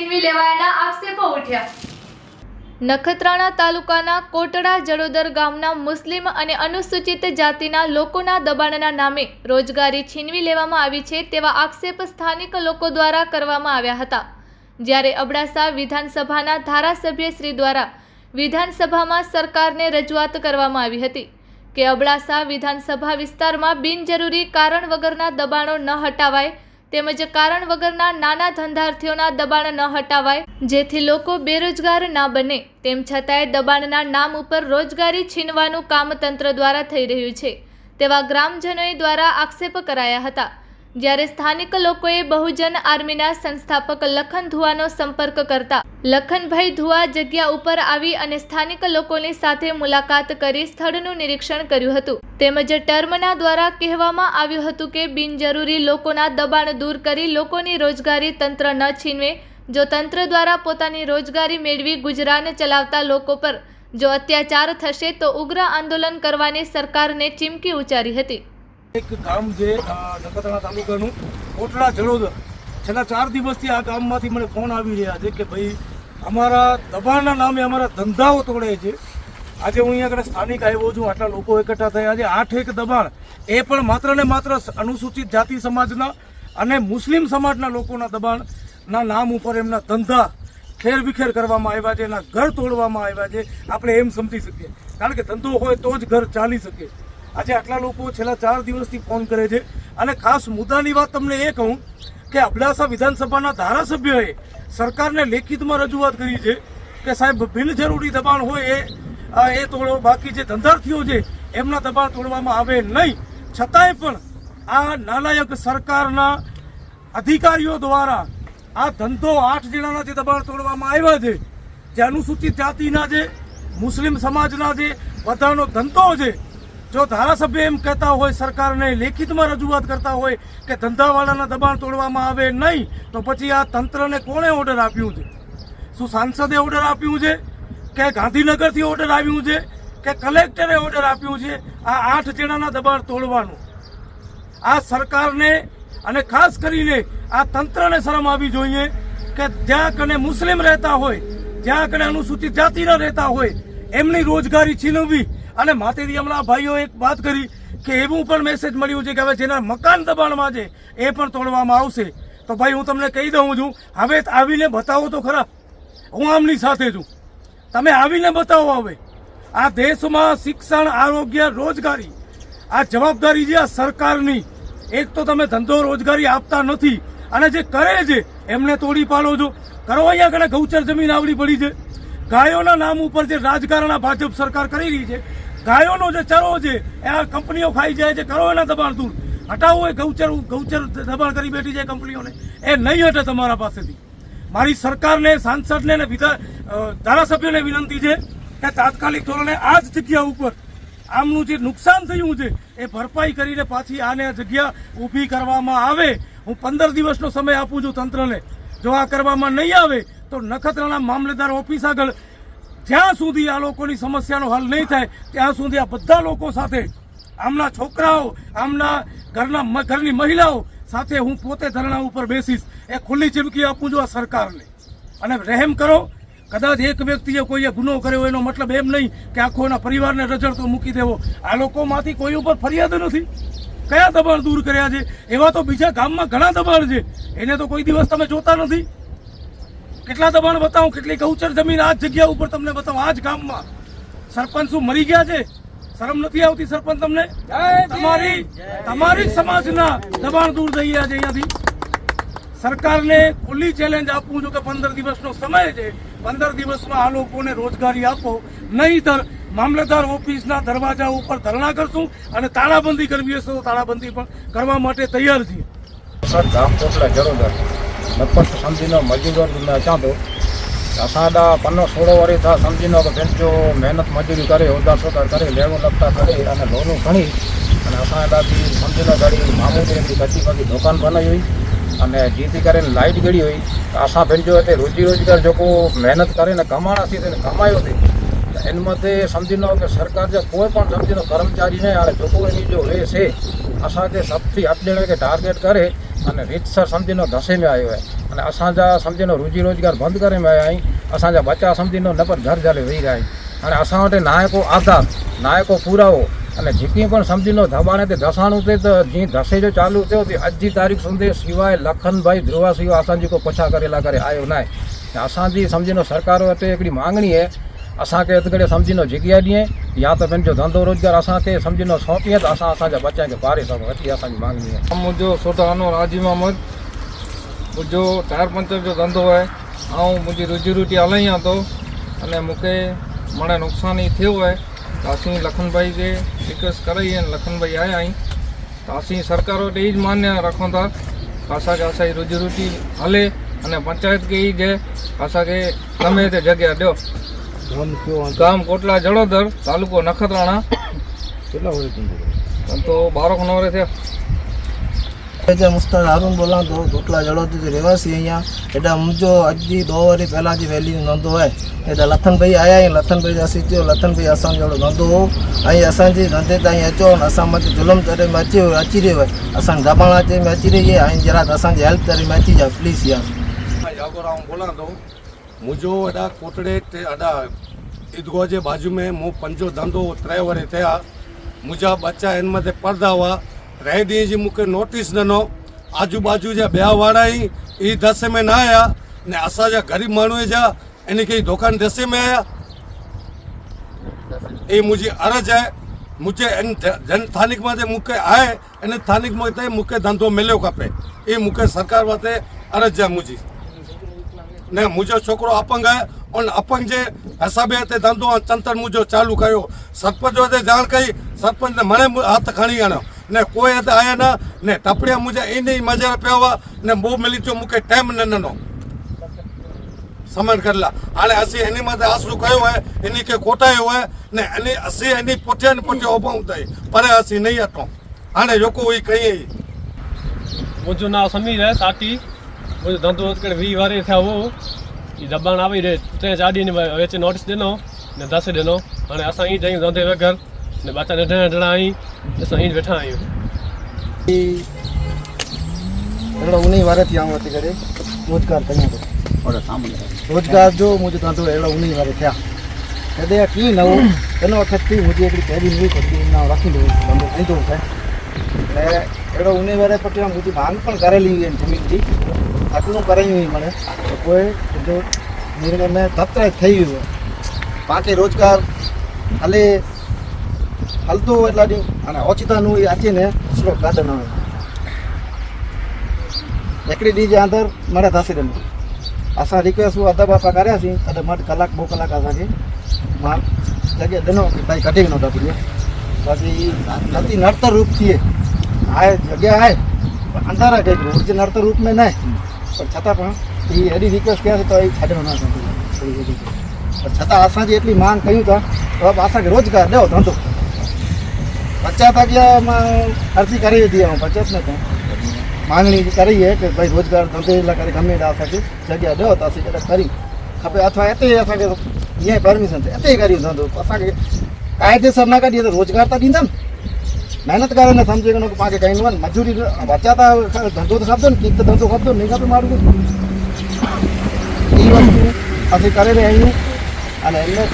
છીનવી લેવાયાના આક્ષેપો ઉઠ્યા। નખત્રાણા તાલુકાના કોટડા જડોદર ગામના મુસ્લિમ અને અનુસૂચિત જાતિના લોકોના દબાણના નામે રોજગારી છીનવી લેવામાં આવી છે તેવા આક્ષેપ સ્થાનિક લોકો દ્વારા કરવામાં આવ્યા હતા। જ્યારે અબડાસા વિધાનસભાના ધારાસભ્ય શ્રી દ્વારા વિધાનસભામાં સરકારને રજૂઆત કરવામાં આવી હતી કે અબડાસા વિધાનસભા વિસ્તારમાં બિનજરૂરી કારણ વગરના દબાણો ન હટાવાય તેમજ કારણ વગરના નાના ધંધાર્થીઓના દબાણ ન હટાવાય જેથી લોકો બેરોજગાર ના બને। તેમ છતાંય દબાણના નામ ઉપર રોજગારી છીનવાનું કામ તંત્ર દ્વારા થઈ રહ્યું છે તેવા ગ્રામજનોએ દ્વારા આક્ષેપ કરાયા હતા। જ્યારે સ્થાનિક લોકોએ બહુજન આર્મીના સંસ્થાપક લખન ધુવાનો સંપર્ક કરતા લખનભાઈ ધુવા જગ્યા ઉપર આવી અને સ્થાનિક લોકોની સાથે મુલાકાત કરી સ્થળનું નિરીક્ષણ કર્યું હતું। તેમજ ટર્મના દ્વારા કહેવામાં આવ્યું હતું કે બિનજરૂરી લોકોના દબાણ દૂર કરી લોકોની રોજગારી તંત્ર ન છીનવે। જો તંત્ર દ્વારા પોતાની રોજગારી મેળવી ગુજરાન ચલાવતા લોકો પર જો અત્યાચાર થશે તો ઉગ્ર આંદોલન કરવાની સરકારને ચીમકી ઉચ્ચારી હતી। એક ગામ છે નખત્રાણા તાલુકાનું કોટડા જડોદર, છેલ્લા 4 દિવસથી આ ગામમાંથી મને ફોન આવી રહ્યા છે કે ભાઈ અમારા દબાણના નામે અમારા ધંધાઓ તોડે છે। આજે હું અહીંયા આગળ સ્થાનિક આવ્યો છું, આટલા લોકો એકઠા થયા છે। 8 દબાણ, એ પણ માત્ર ને માત્ર અનુસૂચિત જાતિ સમાજના અને મુસ્લિમ સમાજના લોકોના દબાણના નામ ઉપર એમના ધંધા ખેરવિખેર કરવામાં આવ્યા છે, એના ઘર તોડવામાં આવ્યા છે। આપણે એમ સમજી શકીએ, કારણ કે ધંધો હોય તો જ ઘર ચાલી શકે। આજે આટલા લોકો છેલ્લા 4 દિવસથી ફોન કરે છે અને ખાસ મુદ્દાની વાત તમને એ કહું કે અબડાસા વિધાનસભાના ધારાસભ્યોએ સરકારને લેખિતમાં રજૂઆત કરી છે કે સાહેબ બિનજરૂરી દબાણ હોય એ તોડો, બાકી જે ધંધાર્થીઓ છે એમના દબાણ તોડવામાં આવે નહીં। છતાંય પણ આ નાલાયક સરકારના અધિકારીઓ દ્વારા આ ધંધો 8 જણાના જે દબાણ તોડવામાં આવ્યા છે, જે અનુસૂચિત જાતિના છે, મુસ્લિમ સમાજના છે, બધાનો ધંધો છે। જો ધારાસભ્ય એમ કહેતા હોય, સરકારને લેખિતમાં રજૂઆત કરતા હોય કે ધંધાવાળાના દબાણ તોડવામાં આવે નહીં, તો પછી આ તંત્રને કોણે ઓર્ડર આપ્યું છે? શું સાંસદે ઓર્ડર આપ્યું છે કે ગાંધીનગરથી ઓર્ડર આવ્યું છે કે કલેક્ટરે ઓર્ડર આપ્યું છે આ 8 જણાના દબાણ તોડવાનું? આ સરકારને અને ખાસ કરીને આ તંત્રને શરમ આવી જોઈએ કે જ્યાં કને મુસ્લિમ રહેતા હોય, જ્યાં કને અનુસૂચિત જાતિના રહેતા હોય, એમની રોજગારી છીનવવી। અને માતેથી હમણાં ભાઈઓ એક વાત કરી કે એવું પણ મેસેજ મળ્યું છે કે હવે જેના મકાન દબાણમાં છે એ પણ તોડવામાં આવશે। તો ભાઈ હું તમને કહી દઉં છું, હવે આવીને બતાવો તો ખરા, હું આમની સાથે છું, તમે આવીને બતાવો। હવે આ દેશમાં શિક્ષણ, આરોગ્ય, રોજગારી, આ જવાબદારી છે આ સરકારની। એક તો તમે ધંધો રોજગારી આપતા નથી અને જે કરે છે એમને તોડી પાડો છો। કરો, અહીંયા આગળ ગૌચર જમીન આવડી પડી છે, ગાયોના નામ ઉપર જે રાજકારણ ભાજપ સરકાર કરી રહી છે, ગાયોનો જે ચરો છે એ આ કંપનીઓ ખાઈ જાય છે, કરો એના દબાણ દૂર, હટાવો। એ ગૌચર દબાણ કરી બેઠી છે કંપનીઓને, એ નહીં હટે તમારા પાસેથી। મારી સરકારને, સાંસદને અને ધારાસભ્યોને વિનંતી છે કે તાત્કાલિક ધોરણે આ જ જગ્યા ઉપર આમનું જે નુકસાન થયું છે એ ભરપાઈ કરીને પાછી આને જગ્યા ઊભી કરવામાં આવે। હું 15 દિવસનો સમય આપું છું તંત્રને। જો આ કરવામાં નહીં આવે તો નખત્રાણા મામલેદાર ઓફિસ આગળ જ્યાં સુધી આ લોકોની સમસ્યાનો હલ નહીં થાય ત્યાં સુધી આ બધા લોકો સાથે, આમના છોકરાઓ, આમના ઘરની મહિલાઓ સાથે હું પોતે ધરણા ઉપર બેસીશ। એ ખુલ્લી ચીમકી આપું છું આ સરકારને। અને રહેમ કરો, કદાચ એક વ્યક્તિએ કોઈએ ગુનો કર્યો એનો મતલબ એમ નહીં કે આખો એના પરિવારને રજળતો મૂકી દેવો। આ લોકોમાંથી કોઈ ઉપર ફરિયાદ નથી, કયા દબાણ દૂર કર્યા છે? એવા તો બીજા ગામમાં ઘણા દબાણ છે, એને તો કોઈ દિવસ તમે જોતા નથી। કેટલા દબાણ બતાવું, કેટલી ગૌચર જમીન આ જગ્યા ઉપર તમને બતાવું, આ જ ગામમાં। સરપંચ શું મરી ગયા છે? શરમ નથી આવતી સરપંચ તમને? તમારી સમાજના દબાણ દૂર થઈ ગયા છે અહીંયાથી। સરકારને ખુલ્લી ચેલેન્જ આપું છું કે 15 દિવસનો સમય છે, 15 દિવસમાં આ લોકોને રોજગારી આપો, નહીંતર મામલતદાર ઓફિસના દરવાજા ઉપર ધરણા કરશું અને તાળાબંધી કરવી હશે તો તાળાબંધી પણ કરવા માટે તૈયાર છીએ। સર ગામ કોટડા જડોદર નપસ સમજીનો મજૂરો અચાं थो। असां 15-16 वरी था समझीनो कि पंहिंजो महिनत मजूरी करे, उदार सोदार करे, लेणो लपटा करे અને લોનું ભણી અને અસાं ॾाढी समझीनो घड़ी मामूली एमनी कची पकी दुकान बनाई हुई અને જેથી કરીને લાઇટ ગળી હોય તો અસાं पंहिंजो हिते रोजी रोजगार जेको महिनत करे ने कमाणासीं તેને કમાયો હતી। એનમાંથી સમજીનો કે સરકાર જે કોઈ પણ સમજીનો કર્મચારીને હાલે જેको એની જો વે છે અસાંखे 7 થી 8 ॼणे खे टारगेट करे અને રીતસર સમજીનો ધસે में आयो है અને असांजा समझो रोजी रोजगार बंद करे में आया आहियूं असांजा बच्चा समझो न पर घर जाले वेही रहिया आहिनि हाणे असां वटि नाहे को आधार नाहे को पुरावो અને જેકી પણ સમજીનો ધબાણે તે ધસાણું તે त जीअं धसे जो चालू थियो ते अॼु जी तारीख़ सुंदे सिवाय लखनभाई ध्रुवा सिवा असांजी को पुछा करेला करे आयो न आहे असांजी समझिनो सरकार वटि हिकिड़ी मांगणी आहे असांखे अधु समझिनो जॻह ॾिए या त पंहिंजो धंधो रोज़गार असांखे समझिनो सौंपीअ त असां असांजा बच्चा खे पारे सघूं एतिरी असांजी मांगणी आहे मुंहिंजो सोटा अनवर हाजी मोहम्मद मुंहिंजो टायर पंचर जो धंधो आहे ऐं मुंहिंजी रोजी रोटी हलाई आहे थो अने मूंखे माणे नुक़सानु ई थियो आहे त असीं लखनभाई खे रिक्वेस्ट कराई आहिनि लखनभाई आया आहियूं त असीं सरकार वटि ई मान्य रखूं था असांखे असांजी रोजी रोटी हले अने पंचायत खे ई जे असांखे गमे ते जॻह ॾियो गाम कोटला जड़ोदर तालुको नखत्राणा કેટલા વર્ષ तो 12 खनवरे थिया जे मुस्ताद हारून बोला तो कोटला जड़ोदर जो रहवासी अँ एडा मुझो अज जी 2 वरी पहला जी वैली धंधो है एडा लखन भाई आया लखन भाई असी चयो लखन भाई असां जड़ो धंधो हो असांजे धंधे ताईं अचो असां मत जुलम करे में अची रहियो है असां दबाणा अचे में अची रही है जरा असांजी हेल्प करे में अची जाओ प्लीज़ यार यागोराम बोला तो मुझो अॾा कोटड़े ते अॾा ईदगाह जे बाजू में मूं पंजो धंधो 3 वरे थिया मुंहिंजा बच्चा हिन मथे पढ़ंदा हुआ 3 ॾींहं जी मूंखे नोटिस ॾिनो आजू बाजू जा ॿिया वारा ई दसे में न आया ने असांजा ग़रीब माण्हू जा इन खे दुकान दसे में आया ये मुंहिंजी अर्ज़ आहे मुझे इन जन थानिक में मूंखे आहे इन थानिक में मूंखे धंधो मिलियो खपे ये मूंखे सरकार वटि अर्ज़ आहे मुंहिंजी ने मुझो छोकरो अपंग है उन अपंग जे हिसाबे ते धंधो चंतर मुझो चालू कयो सरपंच वटि जाण कई सरपंच ने मणे हथ खणी आणियो ने कोई हिते आया ने टपड़िया मुझे इन ही मज़र पिया हुआ ने मुंहुं मिली चयो मूंखे टाइम न ॾिनो समझ कर ला हाणे असीं हिन मथे आसरू कयो आहे इन खे कोटायो आहे ने इन असीं इन पुठियां पुठियां उभूं अथई पर असीं नहीं हटूं हाणे जेको हुई कई मुंहिंजो नालो समीर आहे साटी मुंहिंजो धंधो हिकिड़े 20 वारे थिया हो ई दॿाइण आई 3-4 ॾींहं विच नोटिस ॾिनो ने दस ॾिनो हाणे असां ई चयूं धंधे वगै़र ने बच्चा नंढा नंढड़ा आहियूं असां ई वेठा आहियूं अहिड़ो उन वारे थी आऊं अची करे रोज़गार कयूं थो रोज़गार जो मुंहिंजो धंधो अहिड़ो उन वारे थिया कॾहिं कीअं न हो हिन वक़्तु थी मुंहिंजी हिकिड़ी कैबिन हुई कोठी न रखींदो धंधो कंदो हुउसि ऐं अहिड़ो उन वारे पुठियां मुंहिंजी मांग पण करेली हुई आहिनि ज़मीन जी अटलूं करायूं हुई माने त पोइ मुंहिंजो निर्णय में तत्र ठही वियो तव्हांखे रोज़गार हलंदो एटला ॾींहं हाणे ओचिता नु अचे न हिकिड़ो काड न हुयो हिकिड़े ॾींहं जे अंदरि मणे धसे ॾिनो असां रिक्वेस्ट अदा बापा करियासीं अधु मट कलाक 2 कलाक असांखे मां जॻह ॾिनो की भाई कढी विनो डबली बाक़ी नथी नर्त रूप थिए आहे जॻह आहे पर अंधारा के रोड जे नर्त रूप में न आहे पर छतां पाण हीअ हेॾी रिक्वेस्ट कयासीं त हीअ छॾियो न पर छतां असांजी एतिरी मांग कयूं था त असांखे रोज़गार ॾियो धंधो बच्चा था क्या मां अर्ज़ी करे विधी आहे पंचायत में तो मांगणी करी है कि भाई रोज़गार धंधे लाइ करे गमे ॾा असांखे जॻह ॾियो त असीं कॾहिं करियूं खपे अथवा हिते असांखे ईअं परमिशन थिए हिते ई करियूं धंधो असांखे काइदेसर न कढी त रोज़गार त ॾींदा महिनत करे न सम्झे कि पाण खे कयूं आहिनि मजूरी बच्चा त धंधो त खपंदो न कीअं त धंधो खपंदो नहीं खपे माण्हू खे ई वस्तू असीं करे रहिया आहियूं अने हिन में